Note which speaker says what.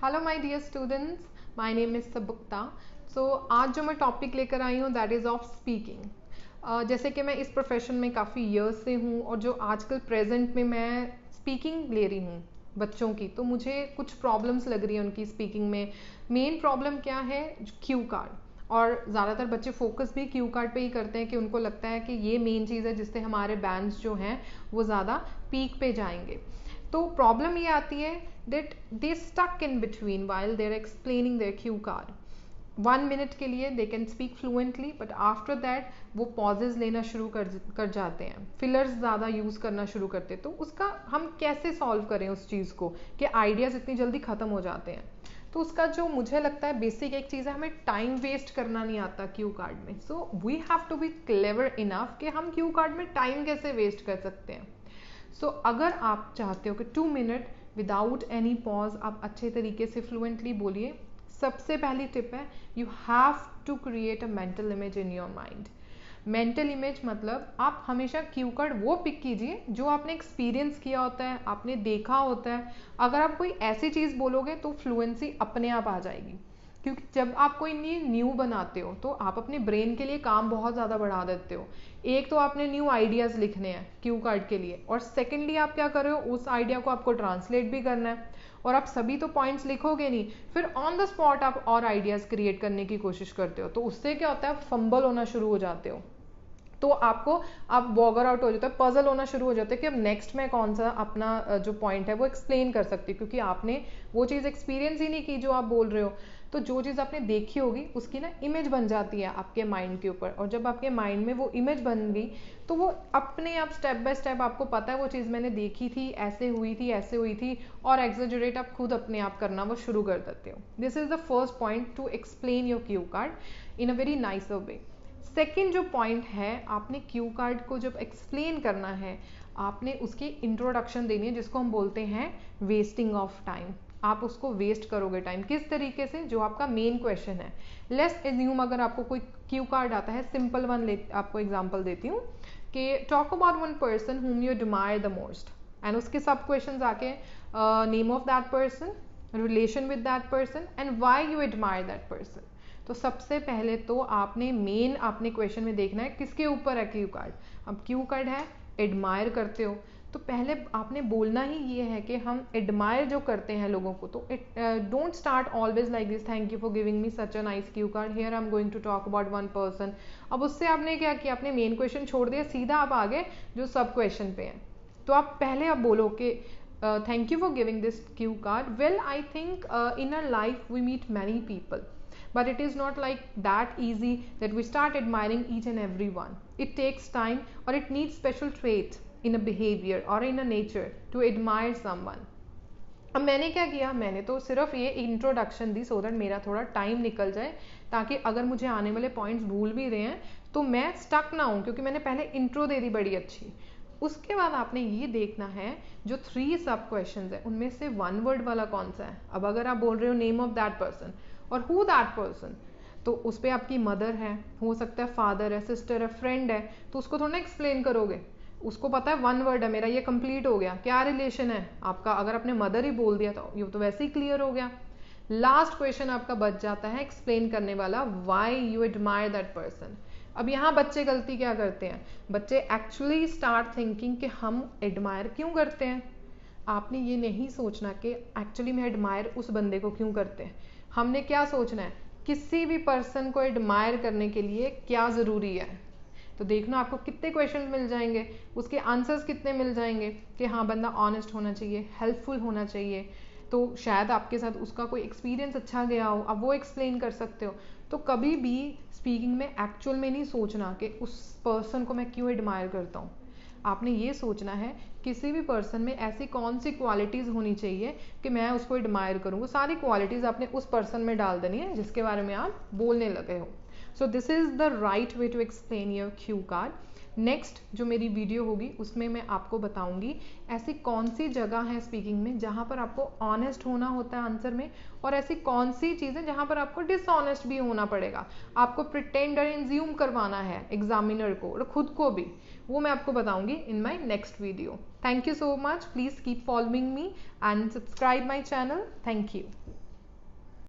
Speaker 1: Hello my dear students, my name is Sabukta. So आज जो मैं टॉपिक लेकर आई हूँ दैट इज़ ऑफ स्पीकिंग। जैसे कि मैं इस प्रोफेशन में काफ़ी ईयर्स से हूँ और जो आजकल प्रेजेंट में मैं स्पीकिंग ले रही हूँ बच्चों की, तो मुझे कुछ प्रॉब्लम्स लग रही है उनकी स्पीकिंग में। मेन प्रॉब्लम क्या है? Q card. और ज़्यादातर बच्चे फोकस भी क्यू कार्ड पे ही करते हैं कि उनको लगता है कि ये मेन चीज़ है जिससे हमारे बैंड्स जो हैं वो ज़्यादा पीक पे जाएंगे। तो प्रॉब्लम ये आती है that they stuck in between while they're explaining their cue card. 1 minute के लिए they can speak fluently, but after that वो pauses लेना शुरू कर जाते हैं, फिलर्स ज़्यादा यूज़ करना शुरू करते हैं। तो उसका हम कैसे सॉल्व करें उस चीज़ को कि आइडियाज़ इतनी जल्दी ख़त्म हो जाते हैं। तो उसका जो मुझे लगता है बेसिक एक चीज़ है, हमें टाइम वेस्ट करना नहीं आता क्यू कार्ड में। So we have to be clever enough कि हम क्यू कार्ड में टाइम कैसे वेस्ट कर सकते हैं। अगर आप चाहते हो कि 2 मिनट विदाउट एनी पॉज आप अच्छे तरीके से फ्लुएंटली बोलिए, सबसे पहली टिप है you have to create a mental image in your mind. Mental image मतलब आप हमेशा क्यू कार्ड वो पिक कीजिए जो आपने एक्सपीरियंस किया होता है, आपने देखा होता है। अगर आप कोई ऐसी चीज़ बोलोगे तो फ्लुएंसी अपने आप आ जाएगी, क्योंकि जब आप कोई न्यू बनाते हो तो आप अपने ब्रेन के लिए काम बहुत ज़्यादा बढ़ा देते हो। एक तो आपने न्यू आइडियाज़ लिखने हैं क्यू कार्ड के लिए, और सेकेंडली आप क्या कर रहे हो, उस आइडिया को आपको ट्रांसलेट भी करना है। और आप सभी तो पॉइंट्स लिखोगे नहीं, फिर ऑन द स्पॉट आप और आइडियाज़ क्रिएट करने की कोशिश करते हो। तो उससे क्या होता है, आप फंबल होना शुरू हो जाते हो। तो आपको आप वॉगर आउट हो जाता है, पजल होना शुरू हो जाता है कि अब नेक्स्ट में कौन सा अपना जो पॉइंट है वो एक्सप्लेन कर सकती है, क्योंकि आपने वो चीज़ एक्सपीरियंस ही नहीं की जो आप बोल रहे हो। तो जो चीज़ आपने देखी होगी उसकी ना इमेज बन जाती है आपके माइंड के ऊपर, और जब आपके माइंड में वो इमेज बन गई तो वो अपने आप स्टेप बाय स्टेप आपको पता है वो चीज़ मैंने देखी थी, ऐसे हुई थी, ऐसे हुई थी, और एग्जेजरेट आप खुद अपने आप करना वो शुरू कर देते हो। This is the first point two explain your cue card in a very nicer way. Second जो पॉइंट है, आपने क्यू कार्ड को जब एक्सप्लेन करना है, आपने उसकी इंट्रोडक्शन देनी है, जिसको हम बोलते हैं वेस्टिंग ऑफ टाइम। आप उसको वेस्ट करोगे टाइम किस तरीके से, जो आपका मेन क्वेश्चन है। लेट्स एज्यूम अगर आपको कोई क्यू कार्ड आता है, सिंपल वन आपको एग्जांपल देती हूँ कि talk about one person whom you admire the most, and उसके सब क्वेश्चन आके name of that person, relation with that person, and why you admire that person. तो सबसे पहले तो आपने क्वेश्चन में देखना है किसके ऊपर है क्यू कार्ड। अब क्यू कार्ड है एडमायर करते हो, तो पहले आपने बोलना ही ये है कि हम एडमायर जो करते हैं लोगों को, तो don't start always like this, thank you for giving me such a nice cue card, here I am going to talk about one person. अब उससे आपने क्या किया, आपने मेन क्वेश्चन छोड़ दिया, सीधा आप आगे जो सब क्वेश्चन पे हैं। तो आप पहले आप बोलो कि thank you for giving this cue card, well I think in our life we meet many people, but it is not like that easy that we start admiring each and every one. It takes time, or it needs special trait in a behavior or in a nature to admire someone. अब मैंने क्या किया, मैंने तो सिर्फ ये introduction the so that मेरा थोड़ा टाइम निकल जाए, ताकि अगर मुझे आने वाले पॉइंट्स भूल भी रहे हैं तो मैं स्टक ना हूँ, क्योंकि मैंने पहले इंट्रो दे दी बड़ी अच्छी। उसके बाद आपने ये देखना है जो 3 सब क्वेश्चन है उनमें से 1 वर्ड वाला कौन सा है। अब अगर आप बोल रहे हो नेम ऑफ दैट पर्सन और हु दैट पर्सन, तो उस पर आपकी मदर है, हो सकता है फादर है, सिस्टर है, फ्रेंड है, तो उसको थोड़ा एक्सप्लेन करोगे। उसको पता है 1 वर्ड है मेरा, ये कंप्लीट हो गया, क्या रिलेशन है आपका। अगर आपने मदर ही बोल दिया तो ये तो वैसे ही क्लियर हो गया। लास्ट क्वेश्चन आपका बच जाता है एक्सप्लेन करने वाला, why you admire that person. अब यहाँ बच्चे गलती क्या करते हैं, बच्चे एक्चुअली स्टार्ट थिंकिंग कि हम एडमायर क्यों करते हैं। आपने ये नहीं सोचना कि एक्चुअली में एडमायर उस बंदे को क्यों करते हैं। हमने क्या सोचना है, किसी भी पर्सन को एडमायर करने के लिए क्या ज़रूरी है। तो देखना आपको कितने क्वेश्चन मिल जाएंगे, उसके आंसर्स कितने मिल जाएंगे कि हाँ बंदा ऑनेस्ट होना चाहिए, हेल्पफुल होना चाहिए, तो शायद आपके साथ उसका कोई एक्सपीरियंस अच्छा गया हो, अब वो एक्सप्लेन कर सकते हो। तो कभी भी स्पीकिंग में एक्चुअल में नहीं सोचना कि उस पर्सन को मैं क्यों एडमायर करता हूँ। आपने ये सोचना है किसी भी पर्सन में ऐसी कौन सी क्वालिटीज़ होनी चाहिए कि मैं उसको एडमायर करूँ। वो सारी क्वालिटीज़ आपने उस पर्सन में डाल देनी है जिसके बारे में आप बोलने लगे हो। So this is the right way to explain your cue card. Next जो मेरी वीडियो होगी उसमें मैं आपको बताऊंगी ऐसी कौन सी जगह है स्पीकिंग में जहाँ पर आपको ऑनेस्ट होना होता है आंसर में, और ऐसी कौन सी चीज़ें जहाँ पर आपको डिसऑनेस्ट भी होना पड़ेगा, आपको प्रिटेंड और इंज्यूम करवाना है एग्जामिनर को और खुद को भी। वो मैं आपको बताऊंगी in my next video. Thank you so much, please keep following me and subscribe my channel. Thank you.